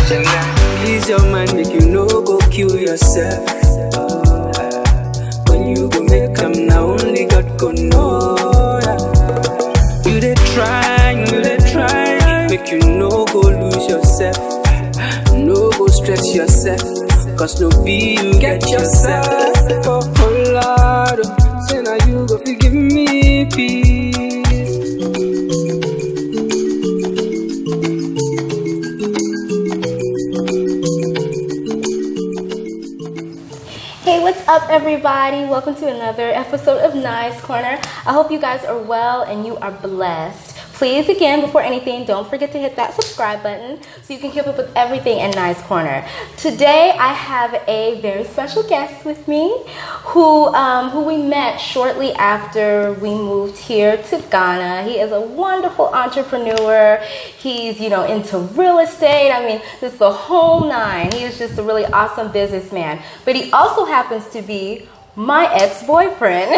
Ease your mind, make you no go kill yourself. When you go make them, now only God go know. You dey try, make you no go lose yourself. No go stress yourself, cause no be you get yourself. Oh Lord, say now you go forgive me peace. Hey, what's up everybody? Welcome to another episode of Nice Corner. I hope you guys are well and you are blessed. Please, again, before anything, don't forget to hit that subscribe button so you can keep up with everything in Nice Corner. Today, I have a very special guest with me who we met shortly after we moved here to Ghana. He is a wonderful entrepreneur. He's, into real estate. I mean, just the whole nine. He is just a really awesome businessman. But he also happens to be my ex-boyfriend.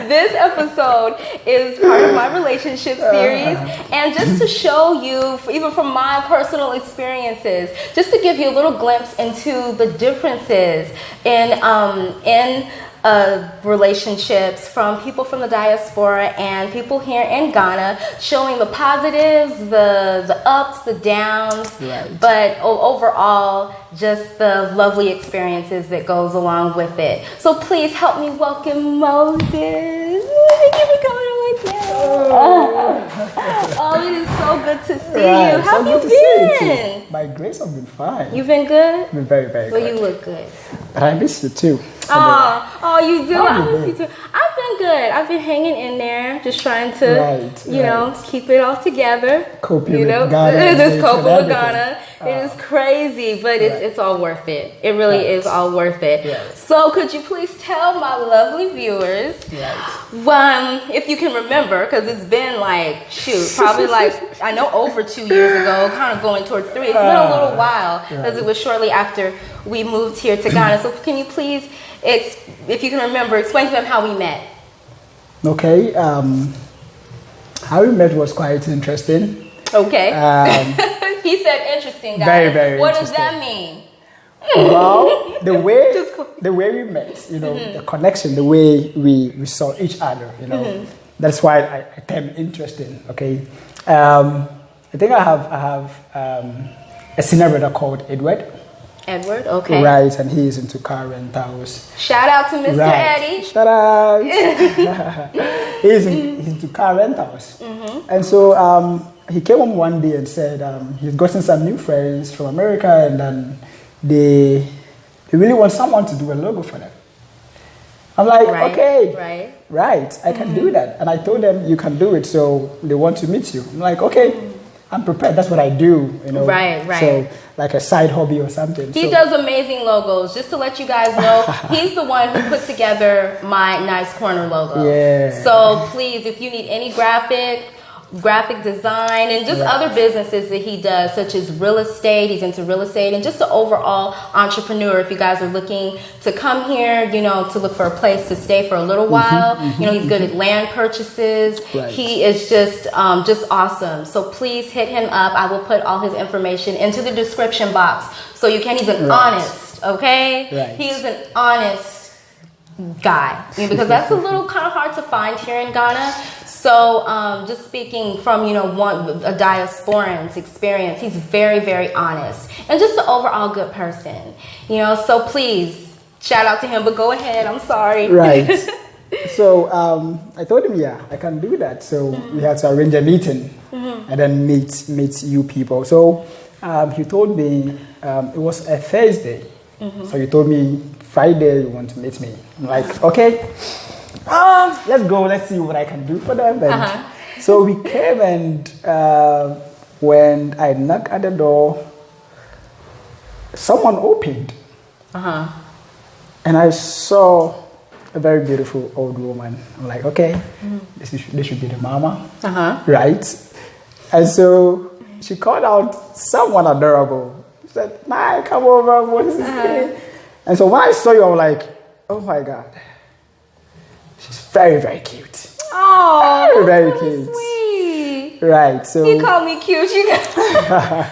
This episode is part of my relationship series, and just to show you, even from my personal experiences, just to give you a little glimpse into the differences in relationships from people from the diaspora and people here in Ghana, showing the positives, the ups, the downs, right. But overall, just the lovely experiences that goes along with it. So please help me welcome Moses. Thank you for coming on my channel. Oh, it is so good to see you. How have you been? By grace, I've been fine. You've been good? I've been very, very good. Well, you look good. But I miss you too. Oh, you do? I miss you too. I've been good. I've been hanging in there, just trying to, keep it all together. Coping with Ghana. Just coping with Ghana. It is crazy, but it's all worth it. It really is all worth it. Right. So could you please tell my lovely viewers, if you can remember, because it's been probably I know over 2 years ago, kind of going towards 3. It's been a little while, because it was shortly after we moved here to Ghana. So can you please, if you can remember, explain to them how we met? Okay. How we met was quite interesting. Okay. He said interesting, guys. Very, very What interesting. does that mean? Well, the way we met, the connection, the way we saw each other, that's why I term interesting. Okay. I think I have a senior brother called Edward. Edward, okay. Right, and he is into car rentals. Shout out to Mr. Eddie. Shout out. He's into car rentals. And so he came home one day and said he's gotten some new friends from America, and then they really want someone to do a logo for them. I'm like, okay, right, I can do that. And I told them, you can do it, so they want to meet you. I'm like, okay, I'm prepared. That's what I do, Right. So like a side hobby or something. He does amazing logos. Just to let you guys know, he's the one who put together my Nice Corner logo. Yeah. So please, if you need any graphic design, and just other businesses that he does, such as real estate. He's into real estate, and just an overall entrepreneur. If you guys are looking to come here, to look for a place to stay for a little while, he's good at land purchases. Right. He is just awesome. So please hit him up. I will put all his information into the description box so you can. He's an honest, okay? Right. He is an honest guy, because that's a little kind of hard to find here in Ghana. So just speaking from, a diasporan's experience, he's very, very honest and just an overall good person, so please shout out to him, but go ahead. I'm sorry. Right. So I told him, I can do that. So we had to arrange a meeting and then meet you people. So he told me it was a Thursday. So he told me Friday you want to meet me. I'm like, okay. Let's go. Let's see what I can do for them. And so we came, and when I knocked at the door, someone opened, and I saw a very beautiful old woman. I'm like, okay, this should be the mama, right? And so she called out someone adorable. She said, "Nah, come over. What is this?" And so when I saw you, I'm like, oh my God. She's very, very cute. Oh, very so cute. Sweet. Right. So he called me cute. You guys.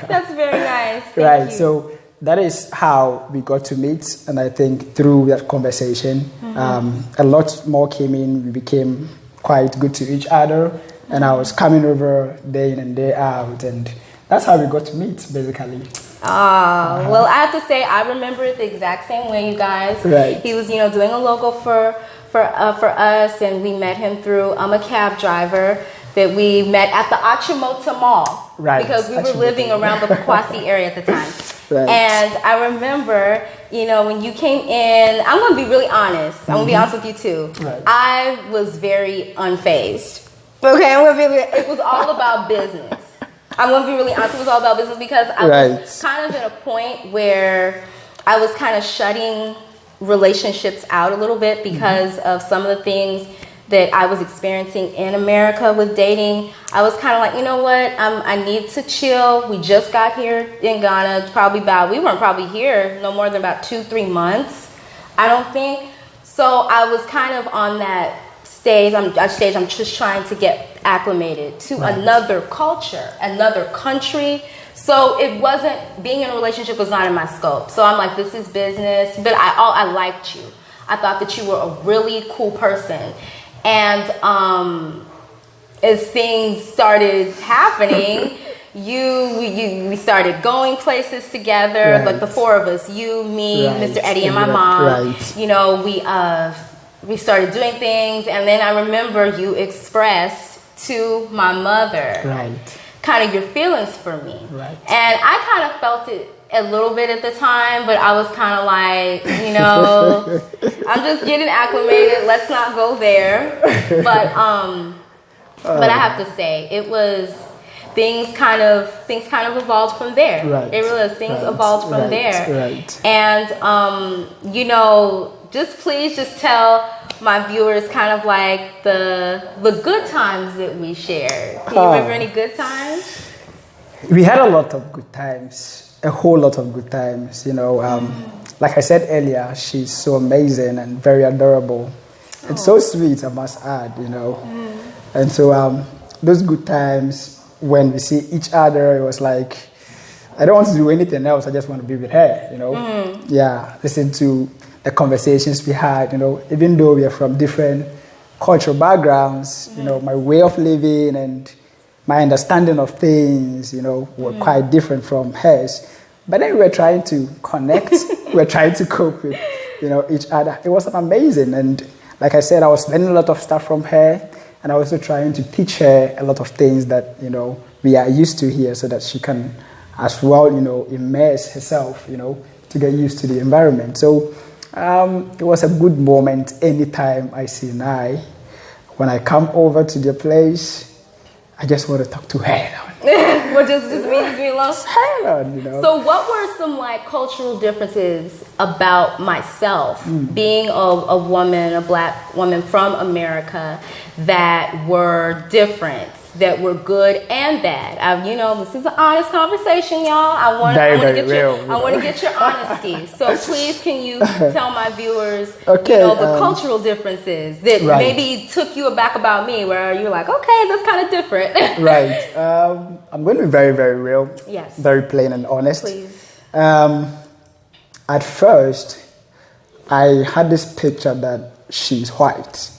That's very nice. Thank you. So that is how we got to meet, and I think through that conversation, a lot more came in. We became quite good to each other, and I was coming over day in and day out, and that's how we got to meet, basically. Well, I have to say, I remember it the exact same way, you guys. Right. He was, doing a logo for us, and we met him through a cab driver that we met at the Achimota Mall. Right. Because we were living around the Kwasi area at the time. Right. And I remember, when you came in, I'm going to be really honest. I'm going to be honest with you too. Right. I was very unfazed. Okay, it was all about business. I'm going to be really honest. It was all about business because I was kind of at a point where I was kind of shutting relationships out a little bit because of some of the things that I was experiencing in America with dating. I was kind of like, you know what? I need to chill. We just got here in Ghana. We weren't probably here no more than about 2-3 months, I don't think. So I was kind of on that stage. I'm just trying to get acclimated to another culture, another country. So it wasn't, being in a relationship was not in my scope. So I'm like, this is business. But I liked you. I thought that you were a really cool person. And as things started happening, we started going places together, like the four of us, you, me, Mr. Eddie, and my mom. We started doing things, and then I remember you expressed to my mother kind of your feelings for me. Right. And I kind of felt it a little bit at the time, but I was kind of like, I'm just getting acclimated. Let's not go there. But I have to say, it was things kind of evolved from there. Right. It really is. Things evolved from there. Right. And please tell my viewers kind of like the good times that we shared. Can you remember any good times? We had a lot of good times. A whole lot of good times, Like I said earlier, she's so amazing and very adorable. It's so sweet, I must add, And so those good times, when we see each other, it was like, I don't want to do anything else. I just want to be with her, Yeah, listen to the conversations we had, even though we are from different cultural backgrounds, my way of living and my understanding of things, were quite different from hers. But then we were trying to connect. We were trying to cope with, each other. It was amazing. And like I said, I was learning a lot of stuff from her. And I was also trying to teach her a lot of things that, we are used to here so that she can as well, immerse herself, to get used to the environment. So it was a good moment anytime I see Nai. When I come over to the place, I just want to talk to her. Well, just me alone. So what were some cultural differences about myself, being a woman, a black woman from America, that were different, that were good and bad? This is an honest conversation, y'all. I want to get your honesty. So please, can you tell my viewers, the cultural differences that maybe took you aback about me, where you're like, okay, that's kind of different. Right. I'm going to be very, very real. Yes. Very plain and honest. Please. At first, I had this picture that she's white.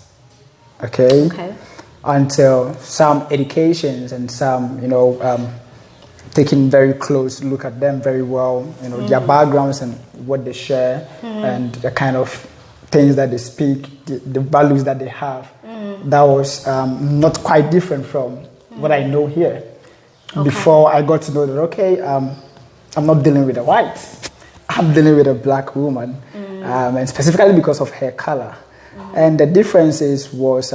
Okay. Until some educations and some, taking very close look at them very well, their backgrounds and what they share and the kind of things that they speak, the values that they have. That was not quite different from what I know here. Before I got to know that, I'm not dealing with a white. I'm dealing with a black woman, and specifically because of her color. And the differences was,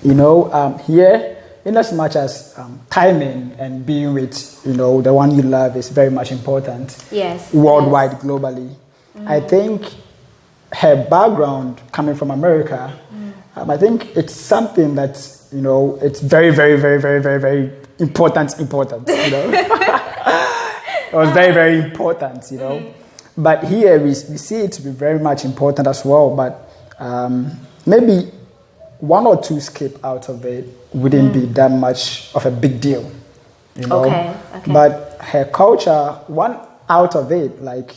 here, in as much as timing and being with, the one you love is very much important. Yes. Worldwide, globally. I think her background coming from America, I think it's something that, it's very, very, very, very, very, very important. It was very, very important, But here we see it to be very much important as well. But maybe one or two skip out of it wouldn't be that much of a big deal, you know. Okay. But her culture, one out of it, like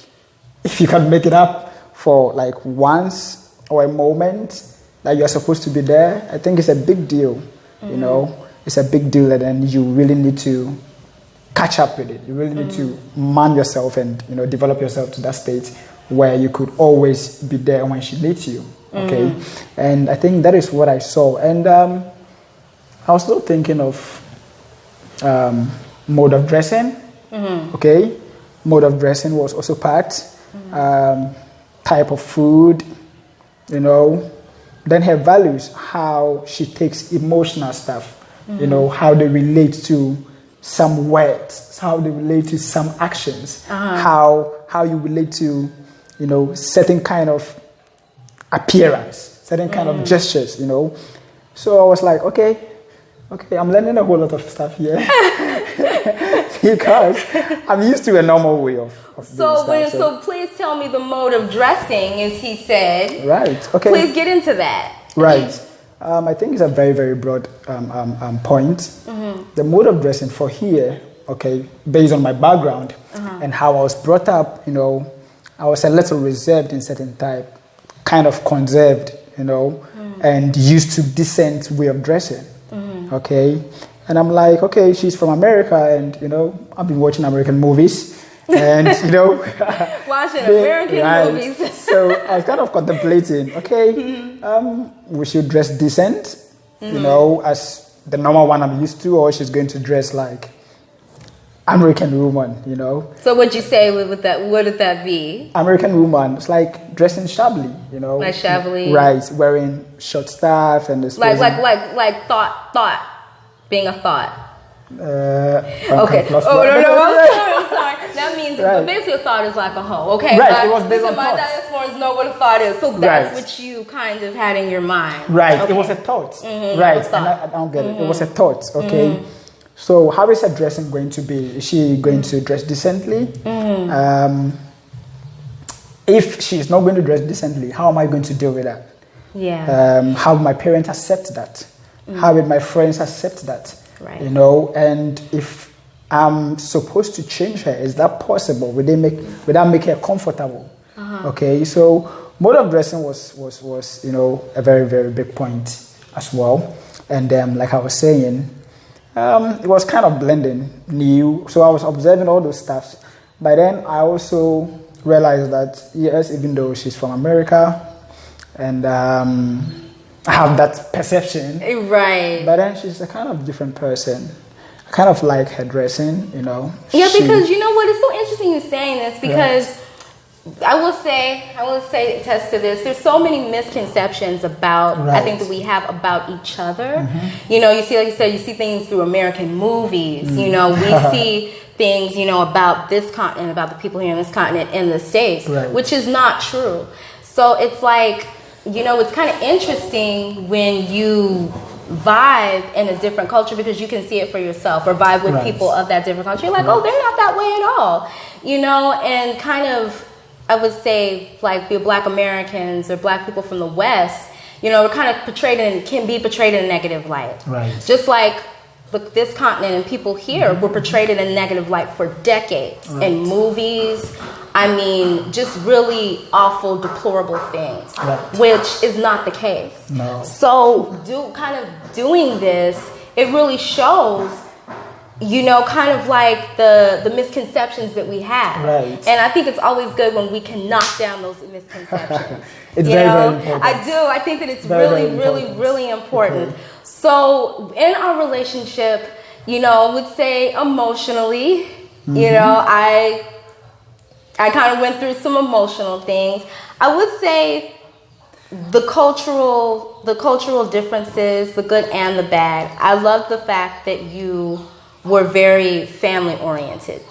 if you can make it up for like once or a moment that you're supposed to be there, I think it's a big deal, you know. It's a big deal, and then you really need to catch up with it. You really need to man yourself and, you know, develop yourself to that state where you could always be there when she needs you. Okay, and I think that is what I saw. And I was still thinking of mode of dressing. Okay, mode of dressing was also part. Type of food, you know. Then her values, how she takes emotional stuff. You know, how they relate to some words, how they relate to some actions, how you relate to, you know, certain kind of appearance, certain kind of gestures, you know. So I was like, okay, I'm learning a whole lot of stuff here because I'm used to a normal way of doing stuff. So please tell me the mode of dressing, as he said. Right. Okay. Please get into that. Right. I think it's a very, very broad point. The mode of dressing for here, okay, based on my background and how I was brought up, you know, I was a little reserved in certain type, kind of conserved, you know, and used to decent way of dressing, okay? And I'm like, okay, she's from America, and, you know, I've been watching American movies, and, you know... Watching American movies. So I was kind of contemplating, okay, we should dress decent, you know, as the normal one I'm used to, or she's going to dress like American woman, you know. So what'd you say with that? What did that be? American woman, it's like dressing shabbily, you know. Like shabbily. Right, wearing short stuff and this. Like thought, being a thought. Okay. Oh no, I'm sorry. That means basically a thought is like a hoe. Okay. Right. It was based on my thoughts. diasporans know what a thought is, so that's what you kind of had in your mind. Right. Okay. It was a thought. Right. And I don't get it. It was a thought. Okay. So how is her dressing going to be? Is she going to dress decently? If she's not going to dress decently, how am I going to deal with that? Yeah. How will my parents accept that? How will my friends accept that? Right. You know, and if I'm supposed to change her, is that possible? Would that make her comfortable? Okay, so mode of dressing was you know, a very, very big point as well. And like I was saying, it was kind of blending new. So I was observing all those stuff. But then I also realized that, yes, even though she's from America, and I have that perception. Right. But then she's a kind of different person. I kind of like her dressing, you know. Yeah, because you know what? It's so interesting you saying this because I will say, attest to this. There's so many misconceptions about, I think, that we have about each other. You know, you see, like you said, you see things through American movies. You know, we see things, you know, about this continent, about the people here in this continent in the States, which is not true. So it's like, you know, it's kind of interesting when you vibe in a different culture because you can see it for yourself, or vibe with people of that different culture. You're like, oh, they're not that way at all, you know. And kind of, I would say, like the Black Americans or Black people from the West, you know, we're kind of can be portrayed in a negative light. Right. Just like this continent and people here were portrayed in a negative light for decades in movies. I mean, just really awful, deplorable things, which is not the case. No. So, doing this, it really shows, you know, kind of like the misconceptions that we have. Right. And I think it's always good when we can knock down those misconceptions. It's very important. I do. I think that it's really important. Okay. So, in our relationship, you know, I would say emotionally, you know, I kind of went through some emotional things. I would say the cultural differences, the good and the bad. I love the fact that you were very family oriented.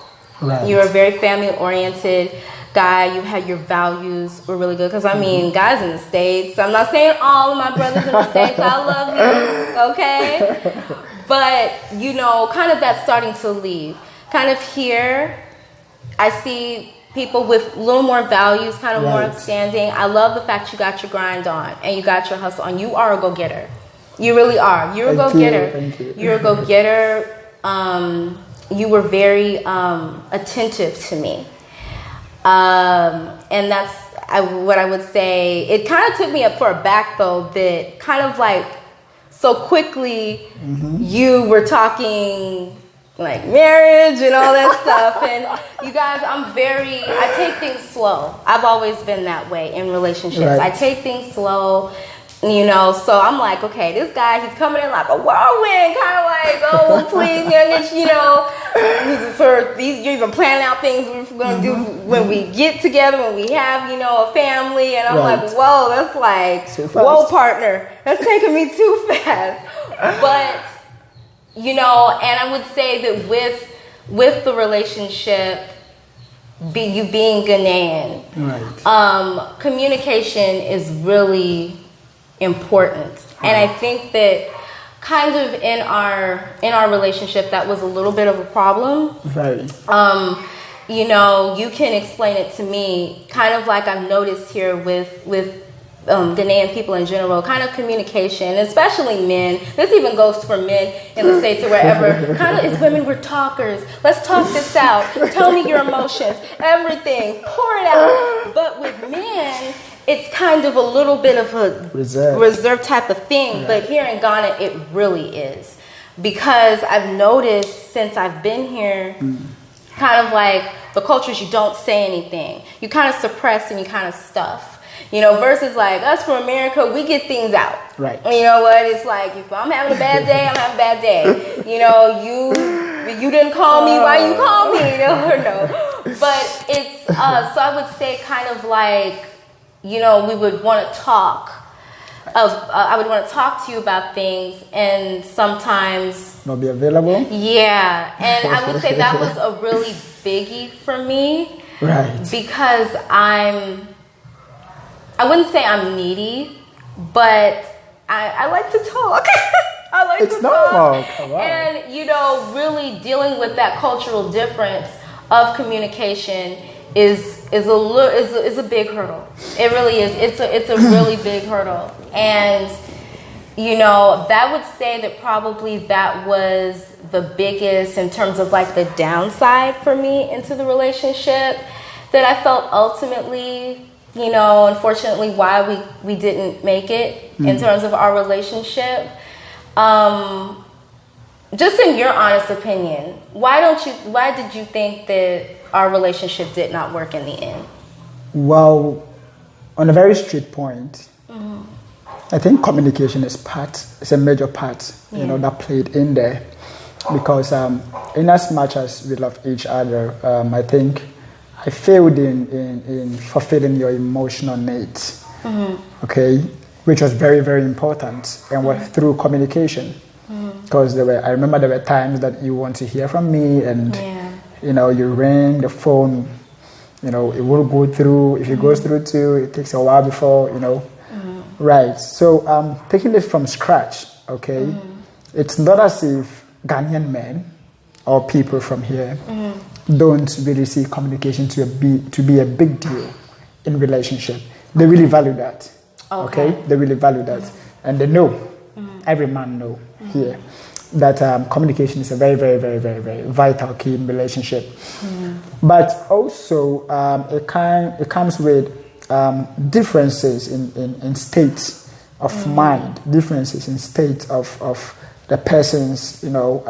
Right. You were a very family oriented guy. You had your values were really good. Because I mean, guys in the States, I'm not saying all of my brothers in the States, I love you, okay? But, you know, kind of that's starting to leave. Kind of here, I see people with a little more values, kind of more upstanding. I love the fact you got your grind on and you got your hustle on. You are a go-getter. You really are. You're a go-getter. Thank you. You're a go-getter. You were very attentive to me. And that's what I would say. It kind of took me up for a back, though, that kind of like so quickly you were talking like marriage and all that stuff. And you guys, I take things slow. I've always been that way in relationships. Right. I take things slow. You know, so I'm like, okay, this guy, he's coming in like a whirlwind, kind of like, oh, please, you know, for these, you're even planning out things we're going to do when we get together, when we have, you know, a family. And I'm like, whoa, that's like, whoa, partner, that's taking me too fast. But, you know, and I would say that with the relationship, you being Ghanaian, Right. Communication is really important. And I think that kind of in our relationship that was a little bit of a problem. Very. You know, you can explain it to me kind of like I've noticed here with Ghanaian people in general, kind of communication, especially men. This even goes for men in the States or wherever. Kind of, as women, we're talkers. Let's talk this out. Tell me your emotions, everything, pour it out. But with men, it's kind of a little bit of a reserve type of thing. But here in Ghana, it really is. Because I've noticed since I've been here, kind of like the cultures, you don't say anything. You kind of suppress and you kind of stuff. You know, versus like us from America, we get things out. Right. You know what? It's like, if I'm having a bad day, I'm having a bad day. You know, you didn't call me, why you call me? No. But it's, so I would say kind of like, you know, we would want to talk. I would want to talk to you about things, and sometimes not be available. Yeah, and I would say that was a really biggie for me. Right. Because I wouldn't say I'm needy, but I like to talk. I like it's to normal. talk. Oh, wow. And, you know, really dealing with that cultural difference of communication is a big hurdle. It really is. It's a really big hurdle. And, you know, that would say that probably that was the biggest in terms of like the downside for me into the relationship, that I felt ultimately, you know, unfortunately, why we didn't make it in terms of our relationship. Just in your honest opinion, why did you think that our relationship did not work in the end? Well, on a very straight point, I think communication is a major part, you know, that played in there. Because in as much as we love each other, I think I failed in fulfilling your emotional needs, okay, which was very, very important, and was through communication. Because I remember there were times that you want to hear from me, and you know, you ring the phone, you know, it will go through. If it goes through too, it takes a while before, you know. Right. So taking it from scratch, okay, it's not as if Ghanaian men or people from here don't really see communication to be a big deal in relationship. They really value that. Okay? They really value that. And they know, every man know here, that communication is a very, very, very, very, very vital key in relationship. But also, it comes with differences in states of mind, differences in states of the person's, you know,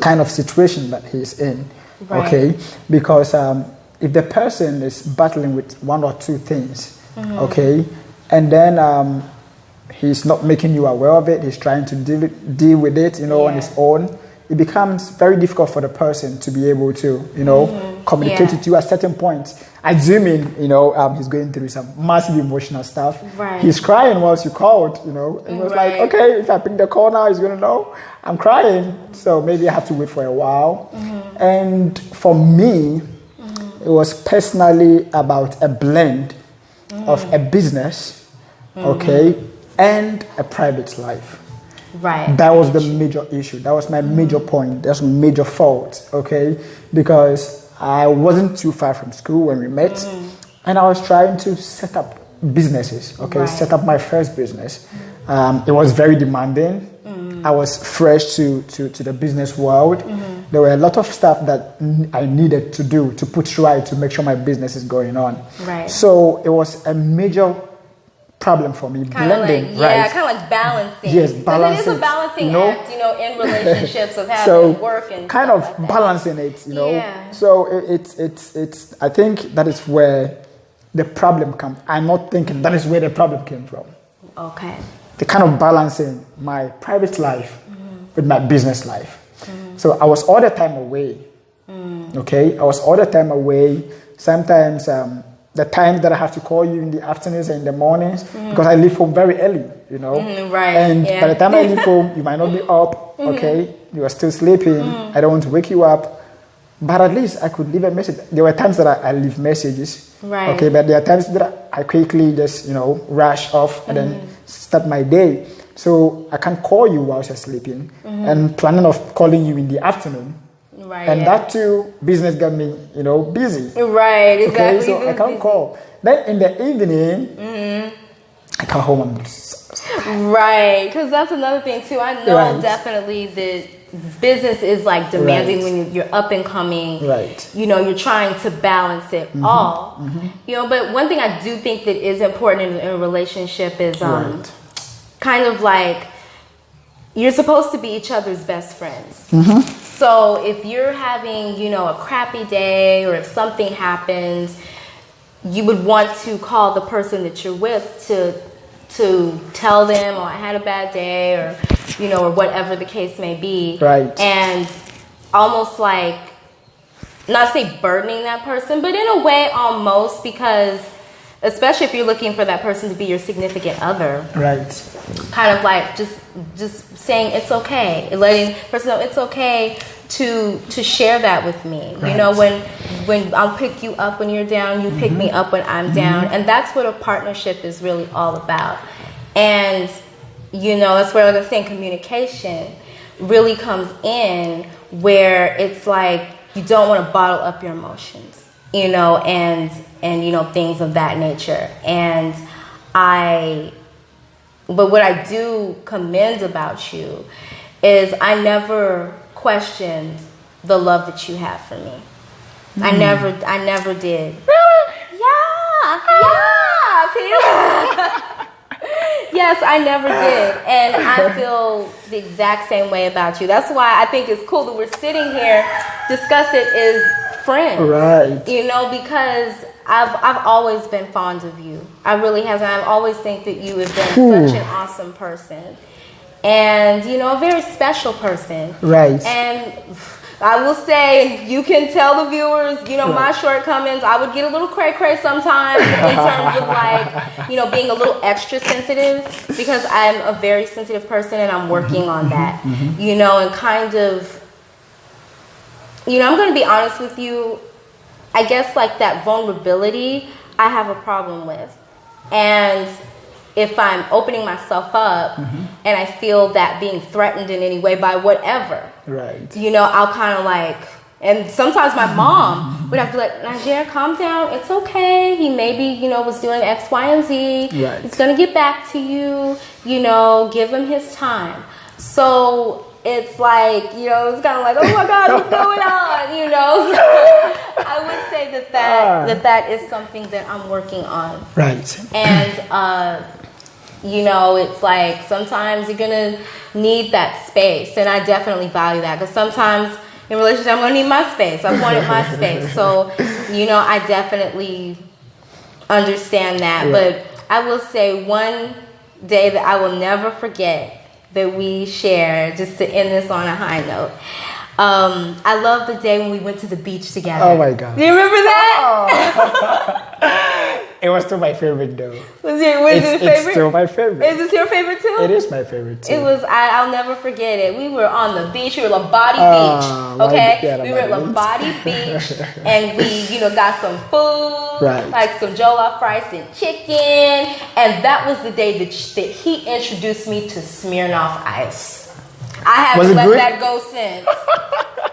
kind of situation that he's in. Right. Okay, because if the person is battling with one or two things, okay, and then he's not making you aware of it, he's trying to deal with it, you know, on his own, it becomes very difficult for the person to be able to, you know, communicate with you at certain points. Assuming, you know, he's going through some massive emotional stuff. Right. He's crying whilst you called, you know. It was like, okay, if I pick the call now, he's going to know I'm crying. So maybe I have to wait for a while. And for me, it was personally about a blend of a business, okay, and a private life. Right. That was the major issue. That was my major point. That's my major fault, okay? Because I wasn't too far from school when we met, and I was trying to set up businesses, okay? Set up my first business. it was very demanding. I was fresh to the business world. There were a lot of stuff that I needed to do to put right to make sure my business is going on. Right. So it was a major problem for me. Kind of blending, like, right? kind of like balancing. Yes, Because balancing. it is a balancing act, in relationships of having So work and kind stuff of like that. balancing it, Yeah. So it's. I think that is where the problem comes. I'm not thinking that is where the problem came from. Okay. The kind of balancing my private life with my business life. So I was all the time away. Okay, I was all the time away. Sometimes the time that I have to call you in the afternoons and in the mornings because I leave home very early. Right. And by the time I leave home, you might not be up. Okay, you are still sleeping. I don't want to wake you up. But at least I could leave a message. There were times that I leave messages. Right. Okay, but there are times that I quickly just, rush off and then start my day. So I can't call you while you're sleeping and planning of calling you in the afternoon. Right. And that too, business got me, busy. Right, exactly. Okay, so I can't call. Then in the evening, I come home and right, because that's another thing too. I know Right. definitely that business is like demanding Right. when you're up and coming. Right. You're trying to balance it all. But one thing I do think that is important in a relationship is Right. kind of like you're supposed to be each other's best friends. So if you're having, a crappy day or if something happens, you would want to call the person that you're with to tell them, I had a bad day or, or whatever the case may be. Right. And almost like, not say burdening that person, but in a way almost because, especially if you're looking for that person to be your significant other. Right. Kind of like just saying it's okay, letting the person know it's okay to share that with me. Right. When I'll pick you up when you're down, you pick me up when I'm down, and that's what a partnership is really all about. And that's where, like I'm saying, communication really comes in, where it's like you don't want to bottle up your emotions, and things of that nature. But what I do commend about you is I never questioned the love that you have for me. I never did. Really? Yeah. Yes, I never did. And I feel the exact same way about you. That's why I think it's cool that we're sitting here, discuss it as friends. Right. Because I've always been fond of you. I really have. And I always think that you have been such an awesome person. And, a very special person. Right. And I will say, you can tell the viewers, my shortcomings. I would get a little cray-cray sometimes in terms of like, being a little extra sensitive because I'm a very sensitive person and I'm working on that, and kind of, I'm going to be honest with you. I guess like that vulnerability, I have a problem with. And if I'm opening myself up and I feel that being threatened in any way by whatever, Right. I'll kind of like, and sometimes my mom would have to be like, Nigerian, calm down. It's okay. He maybe, was doing X, Y, and Z. Right. He's going to get back to you, give him his time. So it's like, it's kind of like, oh my God, what's going on? So I would say that is something that I'm working on. Right. And, it's like sometimes you're going to need that space. And I definitely value that because sometimes in relationships, I'm going to need my space. I wanted my space. So, I definitely understand that. Yeah. But I will say one day that I will never forget that we shared, just to end this on a high note. I love the day when we went to the beach together. Oh my God. Do you remember that? It was still my favorite though. Was it your favorite? It's still my favorite. Is this your favorite too? It is my favorite too. It was. I'll never forget it. We were on the beach. We were at Labadi Beach. Okay, we were at Labadi Beach, and we, got some food, Right. like some jollof rice and chicken. And that was the day that he introduced me to Smirnoff Ice. I haven't let that go since.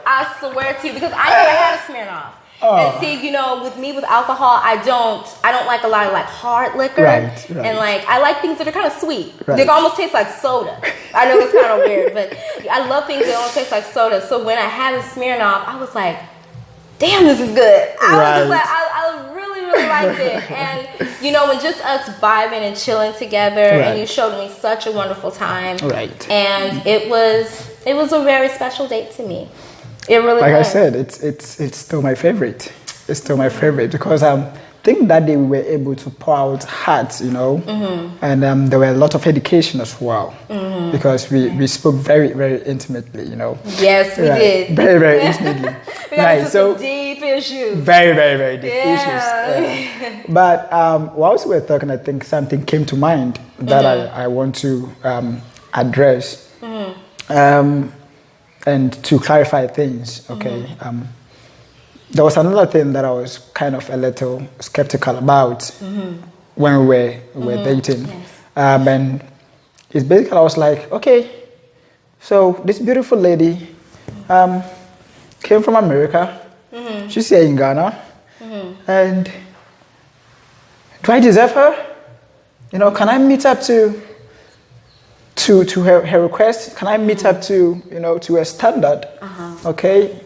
I swear to you, because I never had a Smirnoff. And see, you know, with me with alcohol, I don't like a lot of like hard liquor. Right. And like I like things that are kind of sweet. Right. They almost taste like soda. I know it's kind of weird, but I love things that almost taste like soda. So when I had a Smirnoff, I was like, damn, this is good. I was just like, I really liked it. And you know, when just us vibing and chilling together, and you showed me such a wonderful time. Right. And it was a very special date to me. It really like was. I said, it's still my favorite. It's still my favorite because I think that day we were able to pour out hearts, you know, and there were a lot of education as well because we spoke very, very intimately, you know. Yes, we did. Very, very intimately. We got into some deep issues. Very, very, very deep issues. But whilst we were talking, I think something came to mind that I want to address. And to clarify things, okay, there was another thing that I was kind of a little skeptical about when we were dating. Yes. And it's basically, I was like, okay, so this beautiful lady came from America. She's here in Ghana. And do I deserve her? You know, can I meet up to her request? Can I meet up to, you know, to a standard? Okay,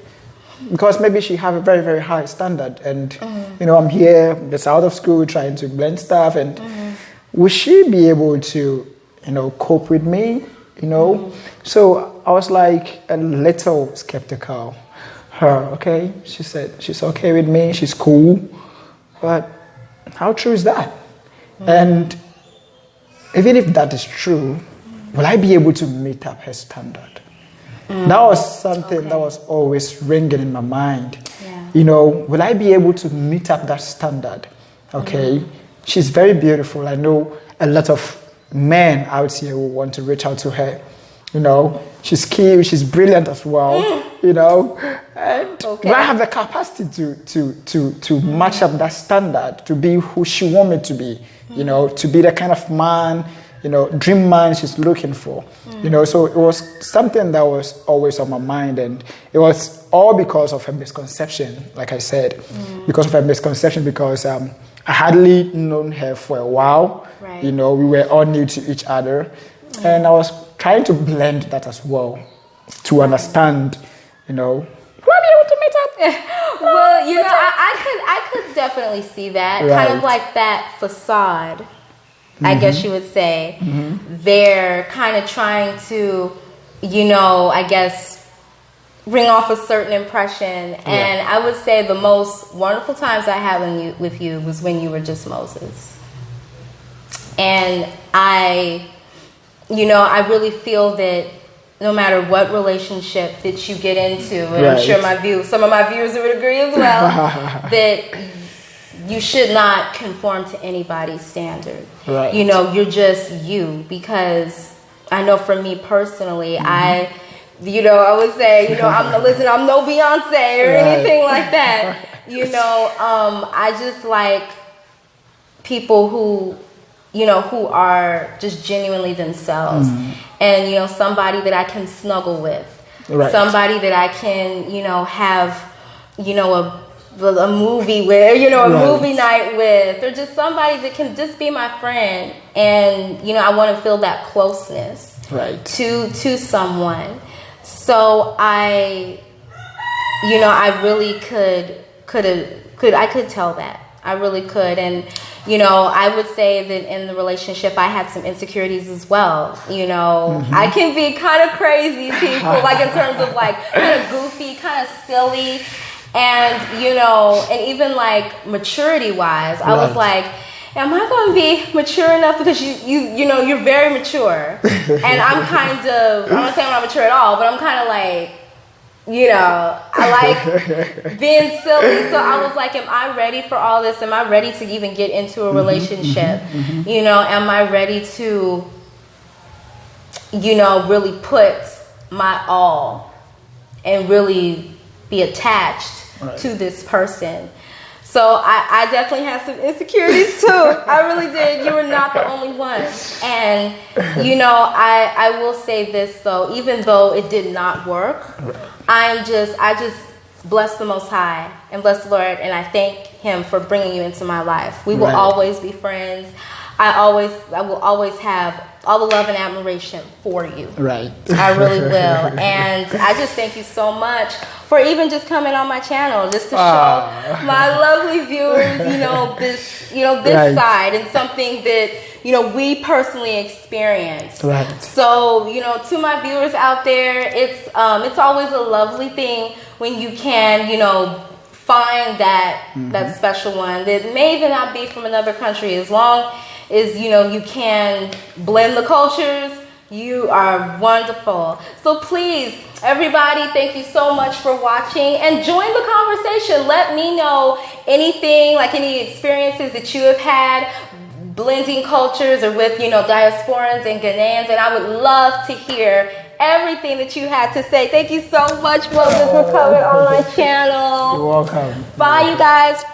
because maybe she have a very, very high standard, and you know, I'm here just out of school trying to blend stuff, and will she be able to, you know, cope with me? You know, so I was like a little skeptical. Okay, she said she's okay with me, she's cool, but how true is that? And even if that is true, will I be able to meet up her standard? That was something that was always ringing in my mind. Yeah. You know, will I be able to meet up that standard? Okay, she's very beautiful. I know a lot of men out here who want to reach out to her. You know, she's cute, she's brilliant as well. You know, and do I have the capacity to match up that standard, to be who she wants me to be? You know, to be the kind of man, you know, dream man she's looking for. You know, so it was something that was always on my mind, and it was all because of a misconception, like I said, because of a misconception, because I hardly known her for a while. Right. You know, we were all new to each other, and I was trying to blend that as well to understand, you know, will I be able to meet up? Well, you know, I could definitely see that, kind of like that facade. I guess you would say, they're kind of trying to, you know, I guess, bring off a certain impression. And I would say the most wonderful times I had with you was when you were just Moses. And I really feel that no matter what relationship that you get into, and I'm sure some of my viewers would agree as well, that you should not conform to anybody's standard. Right. You know, you're just you. Because I know for me personally, I would say, you know, I'm no Beyonce or anything like that. You know, I just like people who, you know, who are just genuinely themselves. And, you know, somebody that I can snuggle with. Right. Somebody that I can, you know, have, you know, a movie with, you know, a movie night with, or just somebody that can just be my friend. And, you know, I want to feel that closeness to someone. So I really could tell that. I really could. And, you know, I would say that in the relationship, I had some insecurities as well. You know, I can be kind of crazy people, like in terms of like kind of goofy, kind of silly. And, you know, and even like maturity wise, I was like, am I going to be mature enough? Because you know, you're very mature. And I'm kind of, I'm not saying I'm not mature at all, but I'm kind of like, you know, I like being silly. So I was like, am I ready for all this? Am I ready to even get into a relationship? You know, am I ready to, you know, really put my all and really be attached to this person? So I definitely had some insecurities too. I really did. You were not the only one. And, you know, I will say this though, even though it did not work, I just bless the Most High and bless the Lord, and I thank Him for bringing you into my life. We will Right. always be friends. I will always have all the love and admiration for you. Right. I really will. And I just thank you so much for even just coming on my channel, just to show my lovely viewers, this Right. side, and something that, we personally experienced. Right. So, to my viewers out there, it's always a lovely thing when you can, find that special one that may even not be from another country. As long as, you can blend the cultures, you are wonderful. So please, everybody, thank you so much for watching, and join the conversation. Let me know anything, like any experiences that you have had blending cultures or with, diasporans and Ghanaians, and I would love to hear everything that you had to say. Thank you so much, Moses, for coming on my channel. You're welcome. Bye, you guys.